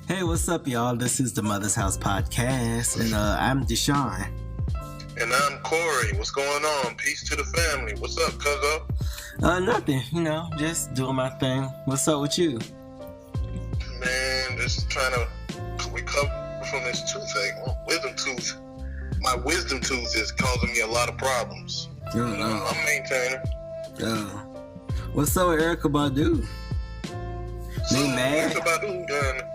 Hey, what's up, y'all? This is the Mother's House Podcast, and I'm Deshaun. And I'm Corey. What's going on? Peace to the family. What's up, cuzzo? Nothing, just doing my thing. What's up with you? Man, just trying to recover from this toothache. Wisdom tooth. My wisdom tooth is causing me a lot of problems. I'm maintaining. What's up with Erykah Badu? So, mad? Erykah Badu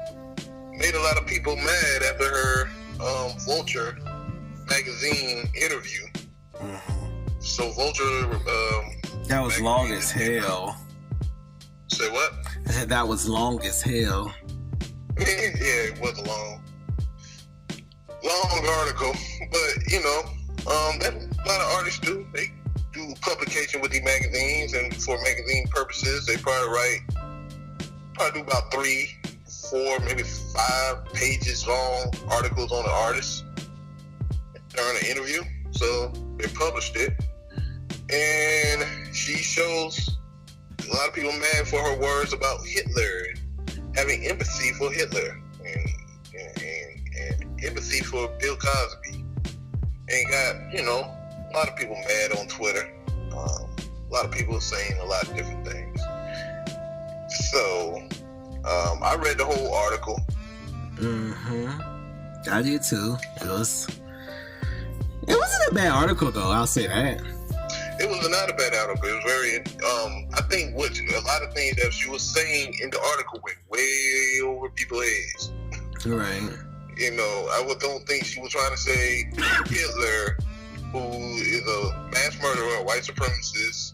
made a lot of people mad after her Vulture Magazine interview. Mm-hmm. So Vulture that was long as hell. Say what? I said that was long as hell. Yeah, it was a long article, but that a lot of artists do. They do publication with these magazines, and for magazine purposes, they probably do about 3, 4, maybe 5 pages long articles on the artist during an interview. So they published it, and she shows a lot of people mad for her words about Hitler and having empathy for Hitler and empathy for Bill Cosby, and got a lot of people mad on Twitter. A lot of people saying a lot of different things. So I read the whole article. I did too. It wasn't a bad article though, I'll say that. It was not a bad article. It was very I think a lot of things that she was saying in the article went way over people's heads. Right. I don't think she was trying to say Hitler, who is a mass murderer, a white supremacist,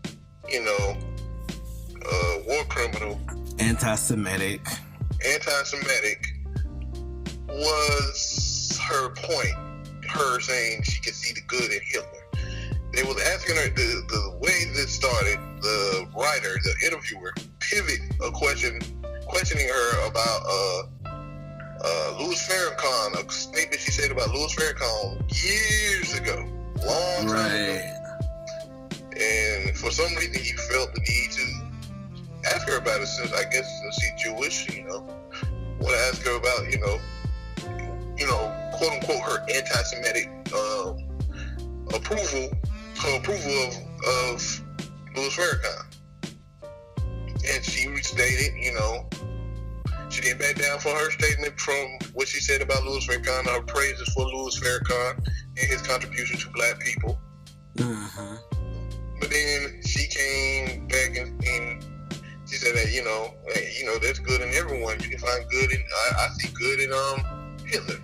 war criminal, anti-Semitic, was her point. Her saying she could see the good in Hitler. They was asking her, the way this started, the writer, the interviewer, pivot a questioning her about Louis Farrakhan, a statement she said about Louis Farrakhan years ago, long time ago. And for some reason, he felt the need to ask her about it, since she's Jewish, want to ask her about, quote unquote, her anti-Semitic approval of Louis Farrakhan. And she restated, she didn't back down from her statement from what she said about Louis Farrakhan, her praises for Louis Farrakhan and his contribution to black people. Mm-hmm. But then she came back and she said that, there's good in everyone. You can find good in, I see good in Hitler.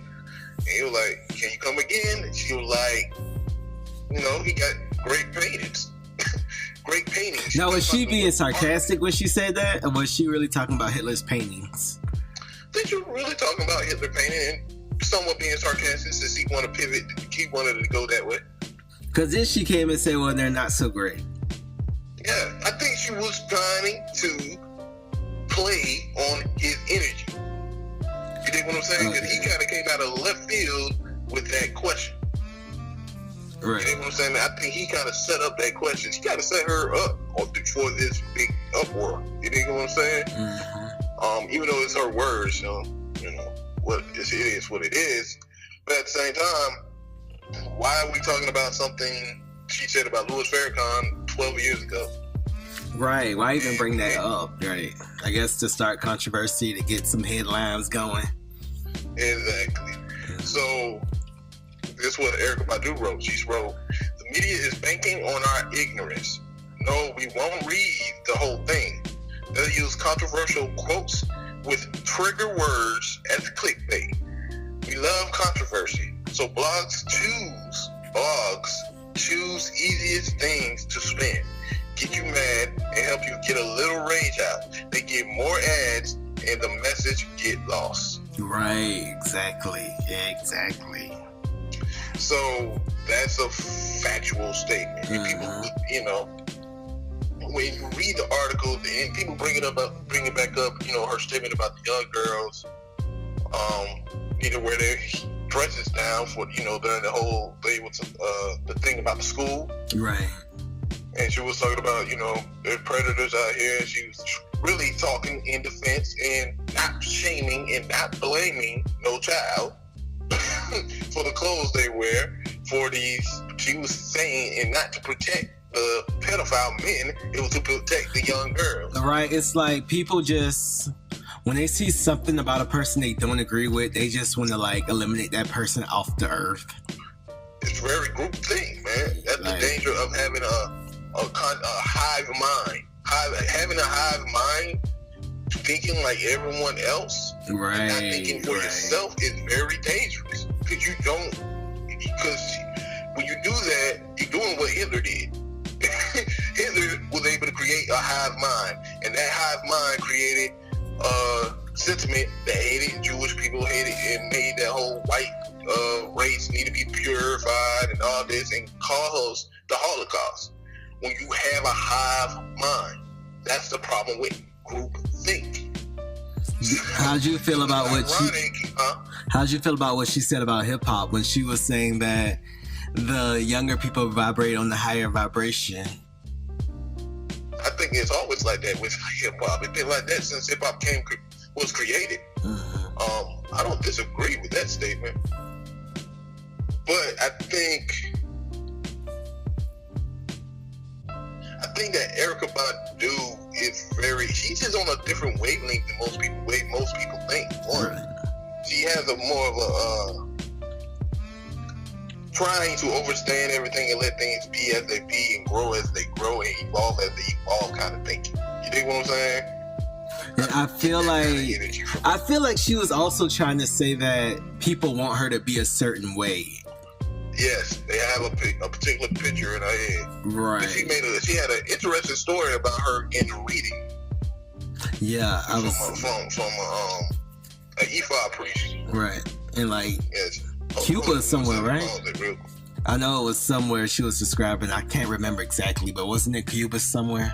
And he was like, can you come again? And she was like, he got great paintings. Great paintings. Now, was she being sarcastic when she said that? Or was she really talking about Hitler's paintings? I think she was really talking about Hitler painting and somewhat being sarcastic, since he wanted to pivot, he wanted to go that way. Because then she came and said, well, they're not so great. Yeah, I think she was trying to play on his energy. You dig what I'm saying? Because he kind of came out of left field with that question. Right. You know what I'm saying? I think he kind of set up that question. He kind of set her up for this big uproar. You know what I'm saying? Mm-hmm. Even though it's her words, what it is what it is. But at the same time, why are we talking about something she said about Louis Farrakhan 12 years ago? Right. Why even bring that up? Right. I guess to start controversy, to get some headlines going. Exactly. So this is what Erykah Badu wrote. She wrote, the media is banking on our ignorance. No, we won't read the whole thing. They'll use controversial quotes with trigger words as clickbait. We love controversy. So blogs choose easiest things to spin. Get you mad and help you get a little rage out. They get more ads and the message get lost. Right, exactly. So that's a factual statement. Mm-hmm. People, when you read the article and people bring it back up, her statement about the young girls, need to wear their dresses down for, during the whole thing with the thing about the school. Right. And she was talking about, there's predators out here, and she was really talking in defense and not shaming and not blaming no child for the clothes they wear. She was saying, and not to protect the pedophile men, it was to protect the young girls. Right? It's like people just, when they see something about a person they don't agree with, they just want to like eliminate that person off the earth. It's very group thing, man. That's the danger of having a hive mind. Having a hive mind, thinking like everyone else, right? Not thinking for yourself is very dangerous, because when you do that, you're doing what Hitler did. Hitler was able to create a hive mind, and that hive mind created a sentiment that hated Jewish people, and made that whole white race need to be purified and all this, and caused the Holocaust. When you have a hive mind, that's the problem with group think. How'd you feel about How'd you feel about what she said about hip hop when she was saying that the younger people vibrate on the higher vibration? I think it's always like that with hip hop. It's been like that since hip hop was created. Mm-hmm. I don't disagree with that statement, but I think that Erykah Badu is she's just on a different wavelength than most people think. She has a more of a trying to understand everything and let things be as they be and grow as they grow and evolve as they evolve kind of thinking. You dig what I'm saying? And I feel like she was also trying to say that people want her to be a certain way. Yes, they have a particular picture in her head. Right. She had an interesting story about her in reading. Yeah, from an Ephod priest. Right, and like yes. Cuba somewhere, right? I know it was somewhere she was describing. I can't remember exactly, but wasn't it Cuba somewhere?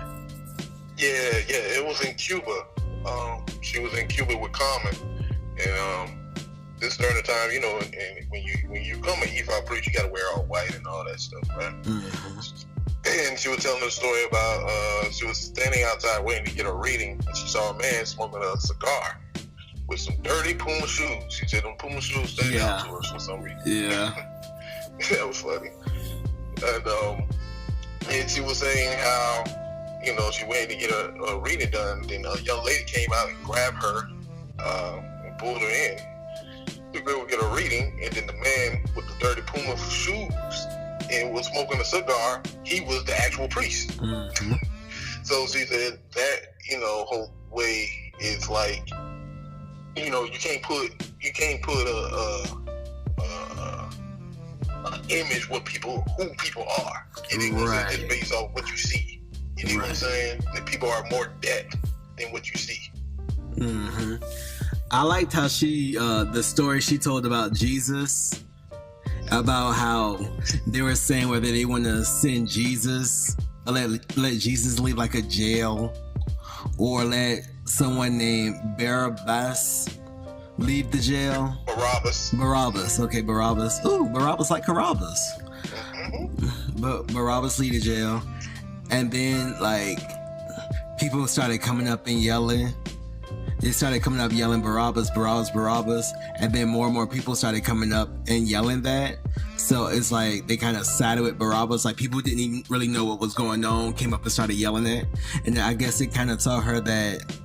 Yeah, it was in Cuba. She was in Cuba with Common, and this during the time, you know, and when you become an Ephod priest, you got to wear all white and all that stuff, right? Mm-hmm. And she was telling the story about she was standing outside waiting to get a reading, and she saw a man smoking a cigar with some dirty Puma shoes. She said them Puma shoes stayed out to her for some reason. Yeah, that was funny. And she was saying how, you know, she waited to get a reading done. Then a young lady came out and grabbed her and pulled her in to go get a reading. And then the man with the dirty Puma shoes and was smoking a cigar, he was the actual priest. Mm-hmm. So she said that, you know, whole way is like, you know, you can't put an image who people are. It's based on what you see. You know what I'm saying? That people are more depth than what you see. Mm-hmm. I liked how the story she told about Jesus, about how they were saying whether they want to send Jesus, or let Jesus leave like a jail, or let someone named Barabbas leave the jail. Barabbas. Okay, Barabbas. Ooh, Barabbas like Carabas. Mm-hmm. But Barabbas leave the jail. And then, like, people started coming up and yelling. They started coming up yelling Barabbas, Barabbas, Barabbas. And then more and more people started coming up and yelling that. So it's like they kind of sided with Barabbas. Like, people didn't even really know what was going on, came up and started yelling it. And I guess it kind of told her that,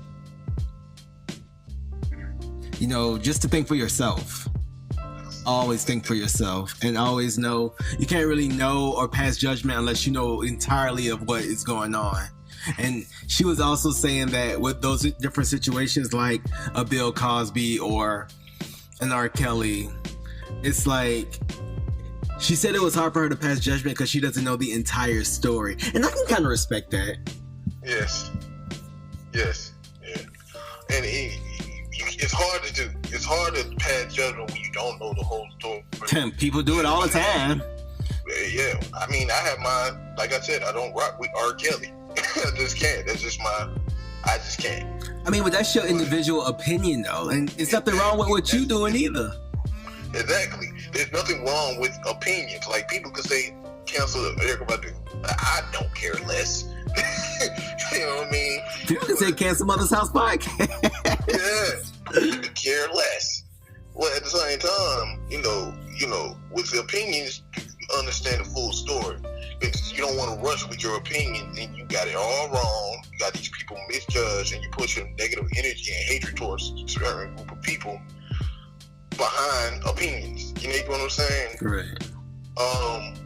you know, just to think for yourself. Always think for yourself, and always know you can't really know or pass judgment unless you know entirely of what is going on. And she was also saying that with those different situations like a Bill Cosby or an R. Kelly, it's like she said it was hard for her to pass judgment because she doesn't know the entire story, and I can kind of respect that. Yes, yeah, and it's hard to do. It's hard to pass judgment when you don't know the whole story. People do it all the time. Yeah, I mean, I have mine. Like I said, I don't rock with R. Kelly. I just can't. That's just I just can't. I mean, but that's your individual opinion, though, and there's nothing wrong with what you doing either. Exactly. There's nothing wrong with opinions. Like, people could say cancel Erykah Badu. I don't care less. You know what I mean? People can said Cancel Mother's House podcast. Yeah, you could care less. Well, at the same time, you know, with the opinions, you understand the full story. Because you don't want to rush with your opinions, and you got it all wrong. You got these people misjudged, and you put your negative energy and hatred towards a certain group of people behind opinions. You know what I'm saying? Right.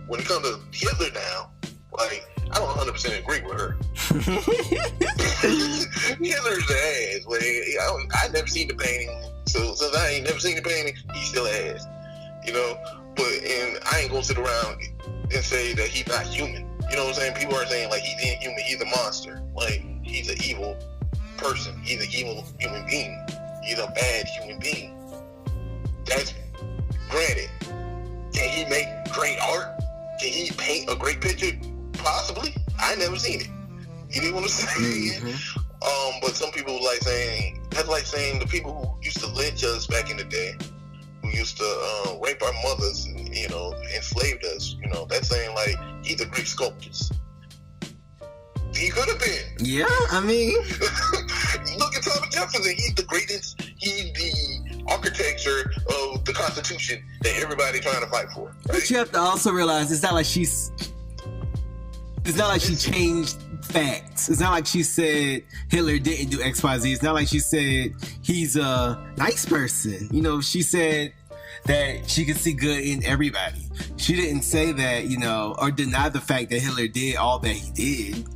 When it comes to Hitler now, like, I don't 100% agree with her. Hitler's the ass. Like, I never seen the painting, so since I ain't never seen the painting, he's still ass. You know, and I ain't gonna sit around and say that he's not human. You know what I'm saying? People are saying like he's inhuman, he's a monster, like he's an evil person, he's an evil human being, he's a bad human being. That's granted. Can he make great art? Can he paint a great picture? Possibly. I never seen it. You know what I'm saying? Mm-hmm. But some people that's like saying the people who used to lynch us back in the day, who used to rape our mothers, and, you know, enslaved us. You know, that's saying like he's a great sculptor. He could have been. Yeah, I mean, look at Thomas Jefferson. He's the greatest. He's the architecture of the Constitution that everybody trying to fight for. Right? But you have to also realize it's not like she changed facts. It's not like she said Hitler didn't do X, Y, Z. It's not like she said he's a nice person. You know, she said that she could see good in everybody. She didn't say that, you know, or deny the fact that Hitler did all that he did.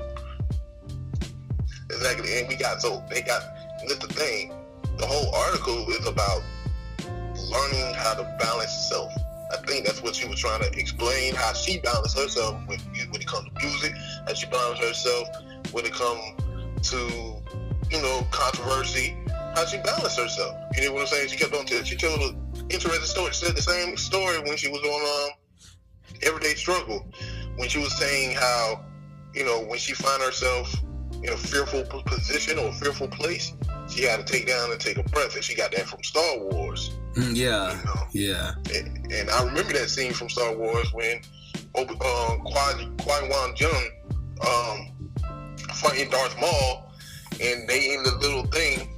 Exactly, and that's the thing. The whole article is about learning how to balance self. I think that's what she was trying to explain, how she balanced herself when it comes to music, how she balanced herself when it comes to, you know, controversy, how she balanced herself. You know what I'm saying? She kept on telling, she told an interesting story. She said the same story when she was on Everyday Struggle, when she was saying how, you know, when she found herself in a fearful position or a fearful place, she had to take down and take a breath, and she got that from Star Wars. Yeah, you know? Yeah. And I remember that scene from Star Wars when Qui-Gon Jinn fighting Darth Maul, and they in the little thing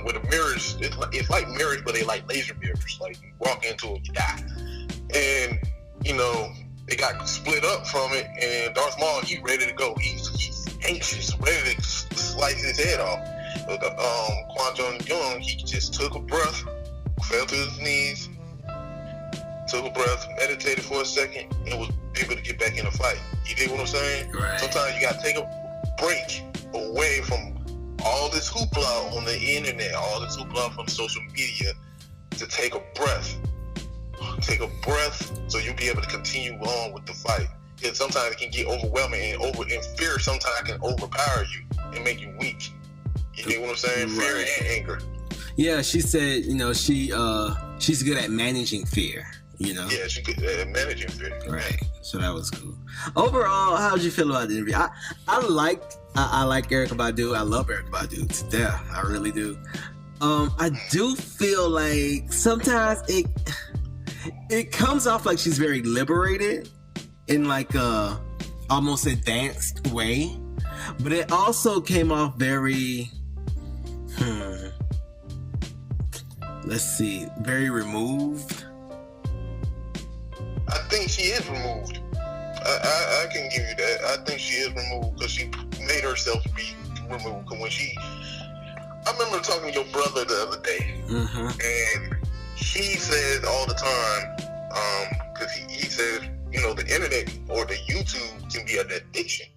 with the mirrors. It's like mirrors, but they like laser mirrors. Like you walk into it, you die. And you know they got split up from it, and Darth Maul, he's ready to go. He's anxious, ready to slice his head off. But Qui-Gon Jinn, he just took a breath, fell to his knees, took a breath, meditated for a second, and was able to get back in the fight. You dig what I'm saying? Right. Sometimes you gotta take a break away from all this hoopla on the internet, all this hoopla from social media, to take a breath. Take a breath so you'll be able to continue on with the fight. Because sometimes it can get overwhelming, and fear sometimes can overpower you and make you weak. You know what I'm saying? Right. Fear and anger. Yeah, she said, you know, she's good at managing fear, you know? Yeah, she's good at managing fear. Right. So that was cool. Overall, how did you feel about the interview? I like Erykah Badu. I love Erykah Badu to death. I really do. I do feel like sometimes it comes off like she's very liberated in like a almost advanced way, but it also came off very very removed. I think she is removed. I can give you that. I think she is removed because she made herself be removed. Because I remember talking to your brother the other day, and he said all the time, because he said, you know, the internet or the YouTube can be an addiction.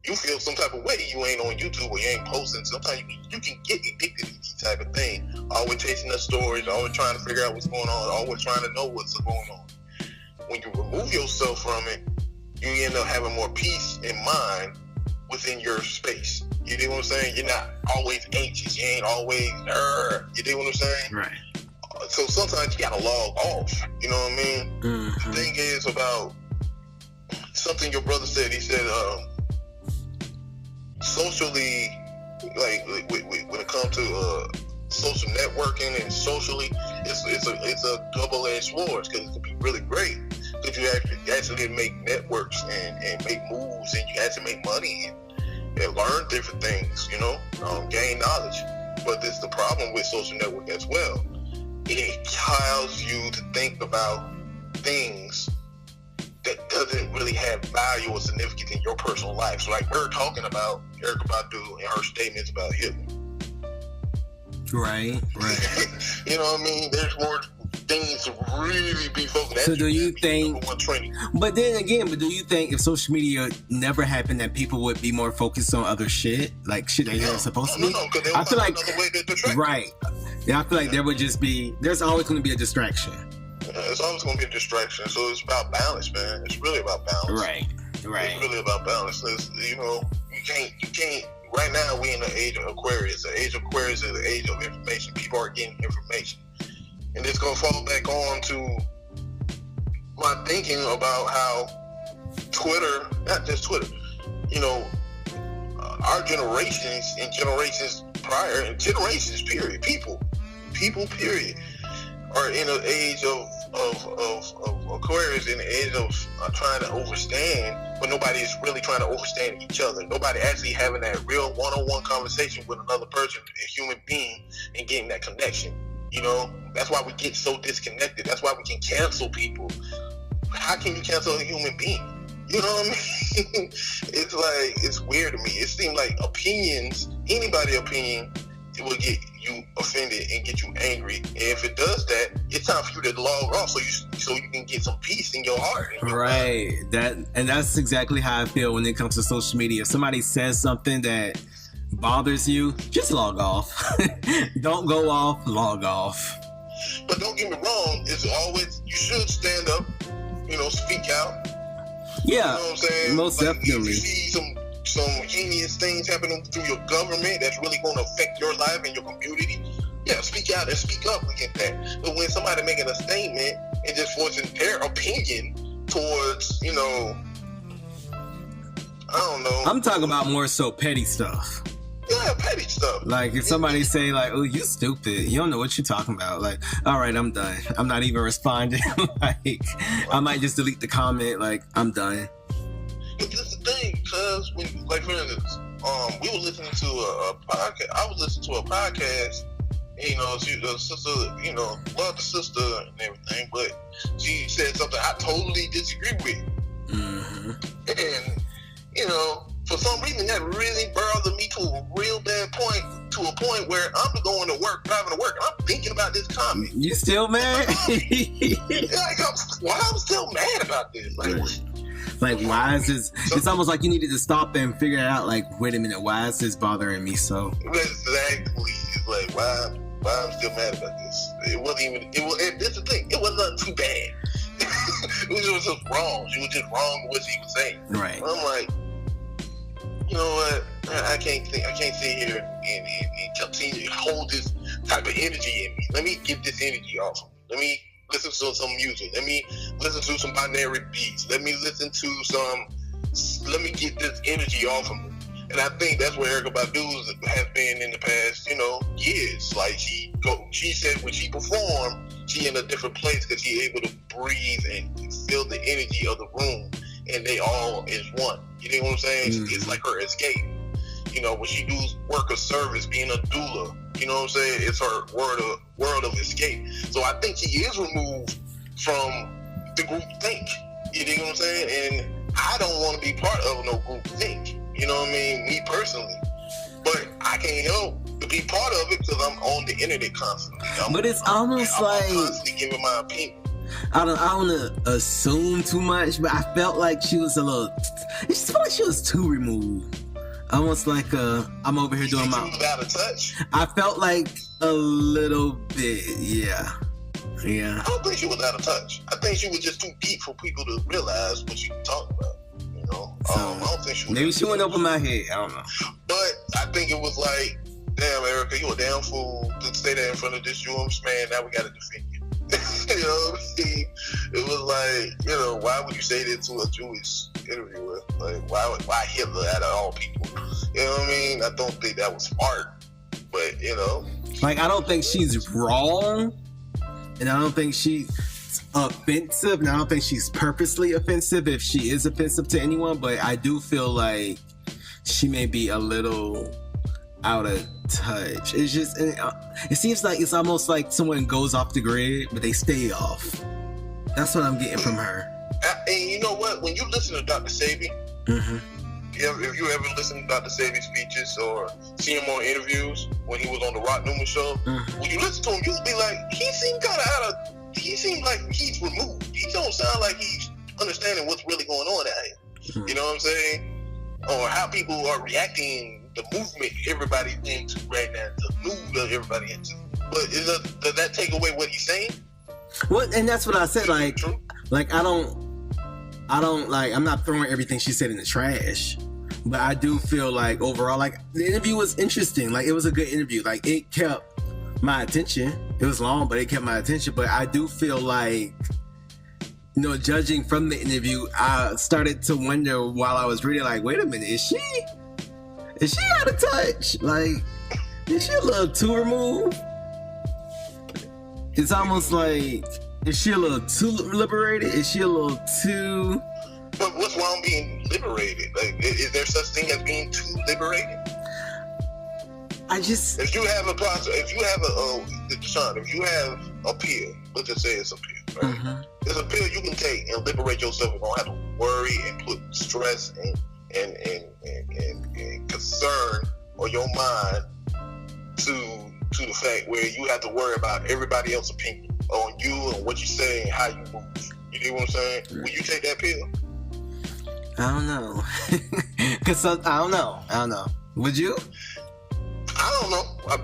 You feel some type of way, you ain't on YouTube or you ain't posting. Sometimes you can get addicted to these type of things. Always chasing the stories, always trying to figure out what's going on, always trying to know what's going on. When you remove yourself from it, you end up having more peace in mind within your space. You know what I'm saying? You're not always anxious. You ain't always, you know what I'm saying? Right. So sometimes you gotta log off. You know what I mean? Mm-hmm. The thing is about something your brother said. He said, socially, like when it comes to social networking and socially, it's a double-edged sword because it can be really great because you actually make networks and make moves and you actually make money and learn different things, gain knowledge. But this is the problem with social network as well. It allows you to think about things that doesn't really have value or significance in your personal life. So like we're talking about Erykah Badu and her statements about Hitler. Right. You know what I mean? There's more things to really be focused. So do you think? But then again, do you think if social media never happened, that people would be more focused on other shit, like shit that they're supposed to be? No, I feel like right. Yeah, I feel like there would just be. There's always going to be a distraction. It's always going to be a distraction. So it's about balance, man. It's really about balance. Right. It's really about balance. You can't. Right now, we in the age of Aquarius. The age of Aquarius is the age of information. People are getting information. And it's going to fall back on to my thinking about how Twitter, not just Twitter, our generations and generations prior, and generations, period, people, period, are in an age of Aquarius, in the age of trying to understand, but nobody is really trying to understand each other. Nobody actually having that real one-on-one conversation with another person, a human being, and getting that connection. That's why we get so disconnected. That's why we can cancel people. How can you cancel a human being? You know what I mean? It's weird to me. It seems like anybody's opinion, it will get you offended and get you angry. And if it does that, it's time for you to log off so you can get some peace in your heart. Right. That's exactly how I feel when it comes to social media. If somebody says something that bothers you, just log off. Don't go off, log off. But don't get me wrong, you should stand up, speak out. Yeah, you know what I'm saying? Most definitely. If you see some heinous things happening through your government that's really going to affect your life and your community, yeah, speak out and speak up against that. But when somebody making a statement and just voicing their opinion towards, I don't know. I'm talking about more so petty stuff. Yeah, petty stuff. Like if somebody say like, "Oh, you stupid," you don't know what you're talking about. Like, all right, I'm done. I'm not even responding. Like, I might just delete the comment. Like, I'm done. But this is the thing, because like for instance, we were listening to a podcast. I was listening to a podcast. The sister, love the sister and everything, but she said something I totally disagree with. Mm-hmm. And for some reason, that really bothered me to a real bad point, to a point where I'm going to work, driving to work, and I'm thinking about this comment. You still mad? I'm still mad about this. Like, why is this? It's almost like you needed to stop and figure it out. Like, wait a minute, why is this bothering me so? Exactly. It's like, why I'm still mad about this? It wasn't even. This is the thing. It wasn't too bad. It was just wrong. She was just wrong with what she was saying. Right. I'm like, you know what? I can't sit here and continue to hold this type of energy in me. Let me get this energy off of me. Let me listen to some music. Let me listen to some binary beats. Let me get this energy off of me. And I think that's where Erykah Badu has been in the past, years. Like she said when she performed, she in a different place because she able to breathe and feel the energy of the room, and they all is one. You know what I'm saying? Mm-hmm. It's like her escape. When she does work of service, being a doula, you know what I'm saying? It's her world of escape. So I think she is removed from the group think. You know what I'm saying? And I don't want to be part of no group think. You know what I mean? Me personally. But I can't help to be part of it because I'm on the internet constantly. But it's almost I'm like constantly giving my opinion. I don't want to assume too much, but I felt like she was it just felt like she was too removed. Almost like I'm over here doing my. Without a touch. I felt like a little bit, yeah. I don't think she was out of touch. I think she was just too deep for people to realize what she was talking about. I don't think she was. Maybe she went over my head. I don't know. But I think it was like, damn, Erykah, you a damn fool to say that in front of this Jewish man. Now we got to defend you. You know what I mean? It was like, why would you say that to a Jewish interviewer? Like, why Hitler out of all people? You know what I mean? I don't think that was smart. But, Like, I don't think she's wrong. And I don't think she's offensive. And I don't think she's purposely offensive if she is offensive to anyone. But I do feel like she may be a little out of touch. It's just, it seems like it's almost like someone goes off the grid, but they stay off. That's what I'm getting from her. And you know what? When you listen to Dr. Sebi, if you ever listen to Dr. Sebi's speeches or see him on interviews when he was on the Rock Newman show, when you listen to him, you'll be like, he seemed like he's removed. He don't sound like he's understanding what's really going on out here. You know what I'm saying? Or how people are reacting, the movement everybody's into right now, the mood that everybody into. But does that take away what he's saying? Well, and that's what I said. Like I don't like. I'm not throwing everything she said in the trash, but I do feel like overall, like the interview was interesting. Like it was a good interview. Like it kept my attention. It was long, but it kept my attention. But I do feel like, you know, judging from the interview, I started to wonder while I was reading, like, wait a minute, is she out of touch? Like, is she a little too removed? It's almost like, is she a little too liberated? Is she a little too... But what's wrong being liberated? Like, is there such thing as being too liberated? If you have a pill, let's just say it's a pill, right? It's a pill you can take and liberate yourself. You don't have to worry and put stress and concern on your mind to the fact where you have to worry about everybody else's opinion on you and what you say and how you move. You know what I'm saying? Will you take that pill? I don't know. I don't know. Would you? I don't know. I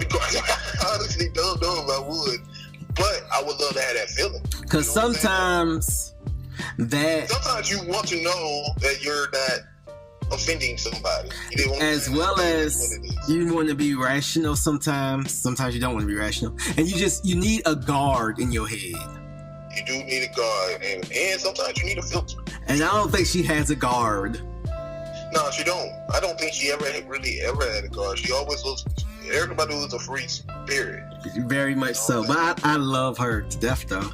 honestly don't know if I would. But I would love to have that feeling. Because sometimes you want to know that you're not offending somebody. As well as you want to be rational sometimes. Sometimes you don't want to be rational. And you need a guard in your head. You do need a guard. And sometimes you need a filter. And I don't think she has a guard. No, she don't. I don't think she ever had a guard. She always looks... Erykah Badu is a free spirit. Very much so. But I love her to death, though.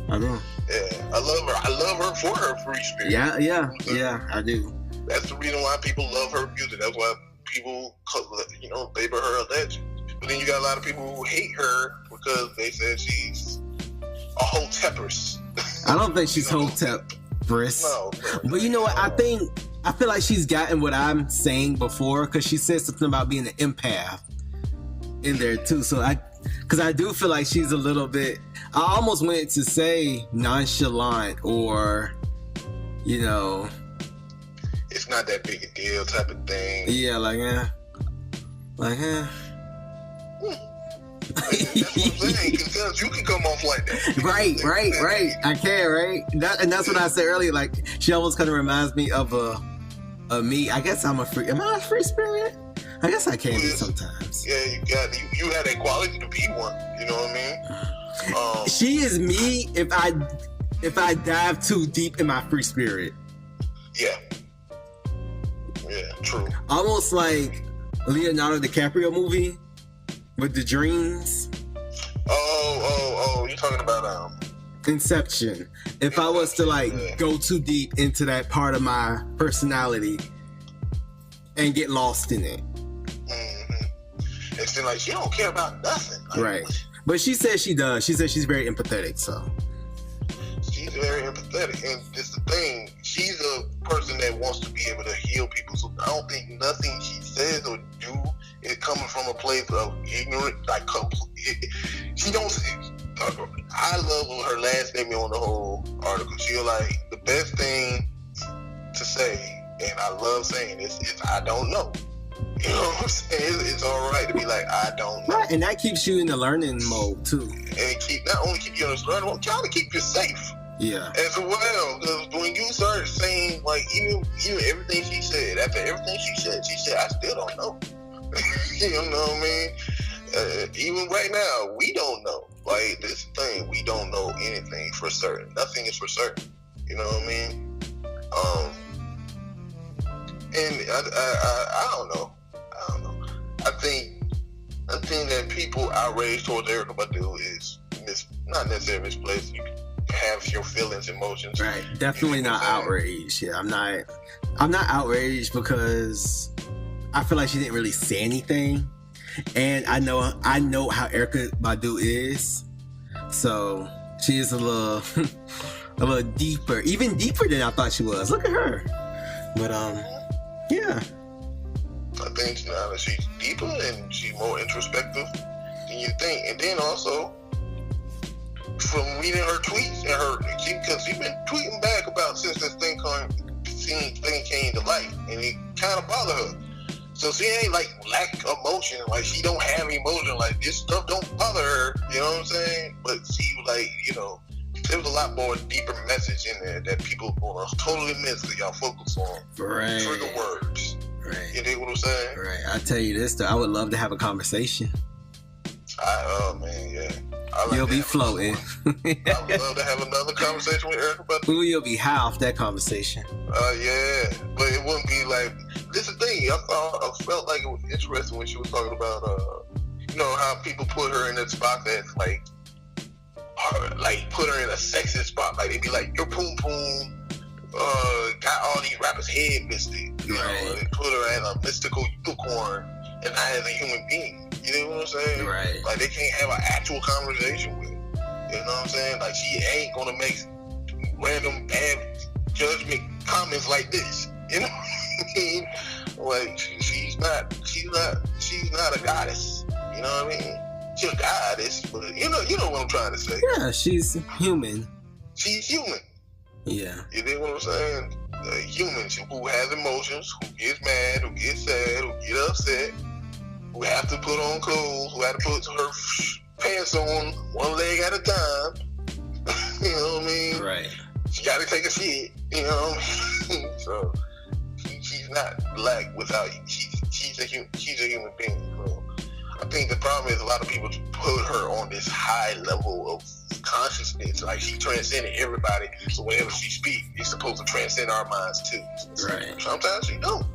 I do. Yeah, I love her. I love her for her free spirit. Yeah, I do. That's the reason why people love her music. That's why people, label her a legend. But then you got a lot of people who hate her because they said she's a hotepress. I don't think she's hotepress. No. But you know what? I feel like she's gotten what I'm saying before because she said something about being an empath in there too. So because I do feel like she's a little bit, I almost went to say nonchalant or, it's not that big a deal type of thing. Yeah, That's what I'm saying, because you can come off like that. Right. I can, right? And that's what I said earlier. Like, she almost kind of reminds me of me. I guess am I a free spirit? I guess I can be sometimes. Yeah, you had that quality to be one. You know what I mean? She is me if I dive too deep in my free spirit. Yeah, true. Almost like Leonardo DiCaprio movie with the dreams. Oh, you're talking about Inception. If I was to go too deep into that part of my personality and get lost in it. It's been like she don't care about nothing. Right. But she says she does. She says she's very empathetic, so. She's very empathetic. And it's the thing, she's a person that wants to be able to heal people. So I don't think nothing she says or do is coming from a place of ignorant, she don't. I love her last statement on the whole article. She was like, the best thing to say, and I love saying this, is I don't know. You know what I'm saying? It's all right to be like, I don't know. Right, and that keeps you in the learning mode too. And it not only keep you in the learning mode, trying to keep you safe. Yeah. As well, because when you start saying, like, even everything she said, after everything she said, I still don't know. You know what I mean? Even right now, we don't know. Like, this thing, we don't know anything for certain. Nothing is for certain. You know what I mean? And I don't know. I think that people outraged towards Erykah Badu is not necessarily misplaced. You have your feelings, emotions. Right. Definitely not outraged. Yeah, I'm not outraged because I feel like she didn't really say anything. And I know how Erykah Badu is. So she is a little deeper, even deeper than I thought she was. Look at her. But yeah. I think now that she's deeper and she's more introspective than you think. And then also, from reading her tweets and because she's been tweeting back about since this thing came to light, and it kind of bothered her. So she ain't like lack emotion, like she don't have emotion, like this stuff don't bother her, you know what I'm saying? But she like, there was a lot more deeper message in there that people gonna totally miss that y'all focus on. Right. Trigger words. Right. You know what I'm saying? Right. I tell you this though, I would love to have a conversation. Oh man, yeah. You'll be floating. I would love to have another conversation with Erykah Badu. Ooh, you'll be high off that conversation. Yeah, but it wouldn't be like, this is the thing, I felt like it was interesting when she was talking about, how people put her in that spot that's like put her in a sexist spot. Like, they be like, your poom poom, got all these rappers' head misted. Right. They put her in a mystical unicorn and not as a human being. You know what I'm saying? Right. Like, they can't have an actual conversation with her. You know what I'm saying? Like, she ain't gonna make random bad judgment comments like this. You know what I mean? Like, she's not a goddess. You know what I mean? She's a goddess, but you know what I'm trying to say. Yeah, she's human. She's human. Yeah. You know what I'm saying? A human who has emotions, who gets mad, who gets sad, who get upset, who have to put on clothes, who have to put her pants on one leg at a time. You know what I mean? Right. She got to take a shit. You know what I mean? So she's not black without. She's a human being. So I think the problem is a lot of people put her on this high level of consciousness, like she transcended everybody. So whenever she speaks, it's supposed to transcend our minds too. Right. Sometimes she don't.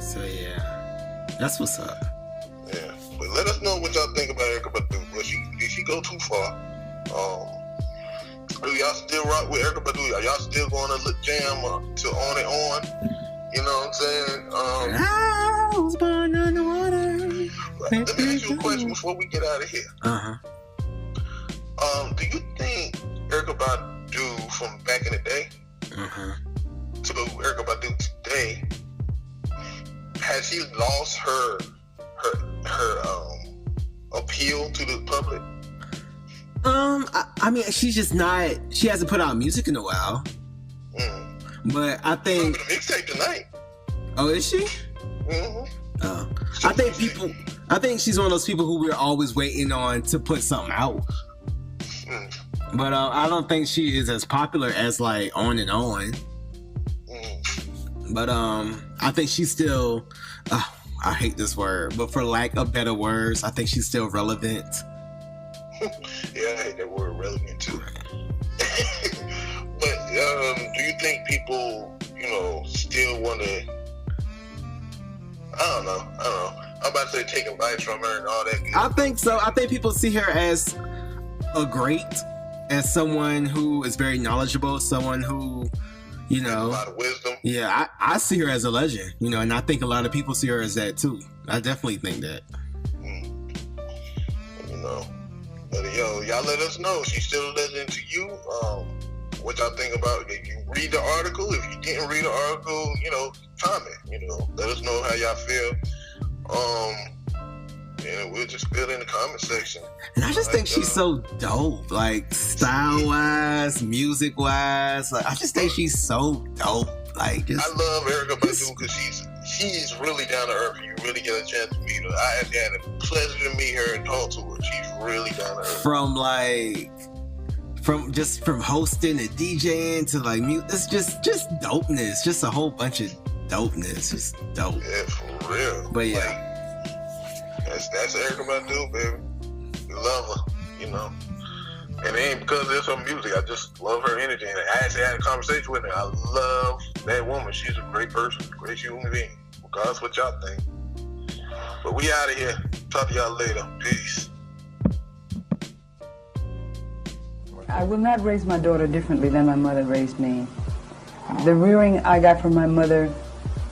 So yeah, that's what's up. Yeah, but let us know what y'all think about Erykah Badu. Did she go too far? Do y'all still rock with Erykah Badu? Are y'all still going to jam to On and On? You know what I'm saying? I was born underwater. Let me ask you a question before we get out of here. Do you think Erykah Badu from back in the day to Erykah Badu today, has she lost her appeal to the public? I mean, she's just not. She hasn't put out music in a while. But I think. She's mixtape tonight. Oh, is she? Oh, I think she's one of those people who we're always waiting on to put something out. But I don't think she is as popular as like On and On. But I think she's still. I hate this word, but for lack of better words, I think she's still relevant. Yeah, I hate that word, relevant too. But do you think people, still want to? I don't know. I'm about to say take advice from her and all that. I think so. I think people see her as as someone who is very knowledgeable, someone who, a lot of wisdom. Yeah, I see her as a legend, and I think a lot of people see her as that too. I definitely think that. But y'all let us know. She's still a legend to you. What y'all think about it? If you read the article, if you didn't read the article, comment. Let us know how y'all feel. And we'll just fill in the comment section. And I just think she's so dope, like style-wise, music-wise. Like, I just think she's so dope. Like, I love Erykah Badu because she's really down to earth. You really get a chance to meet her. I actually had a pleasure to meet her and talk to her. She's really down to earth. From hosting and DJing to like music, it's just dopeness. Just a whole bunch of dopeness. Just dope. Yeah, for real. But yeah. That's Erykah Badu, baby. We love her, And it ain't because it's her music. I just love her energy. And I actually had a conversation with her. I love that woman. She's a great person, great human being. Regardless what y'all think. But we out of here. Talk to y'all later. Peace. I will not raise my daughter differently than my mother raised me. The rearing I got from my mother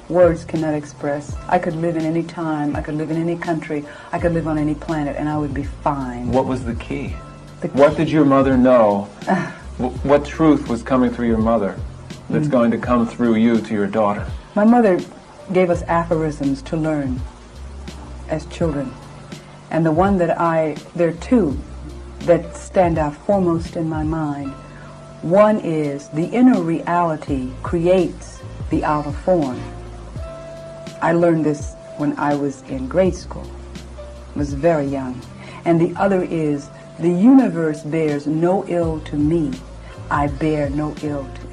words cannot express. I could live in any time, I could live in any country, I could live on any planet, and I would be fine. What was the key? What did your mother know? What truth was coming through your mother that's going to come through you to your daughter? My mother gave us aphorisms to learn as children. And the one that there are two that stand out foremost in my mind. One is the inner reality creates the outer form. I learned this when I was in grade school. I was very young. And the other is the universe bears no ill to me. I bear no ill to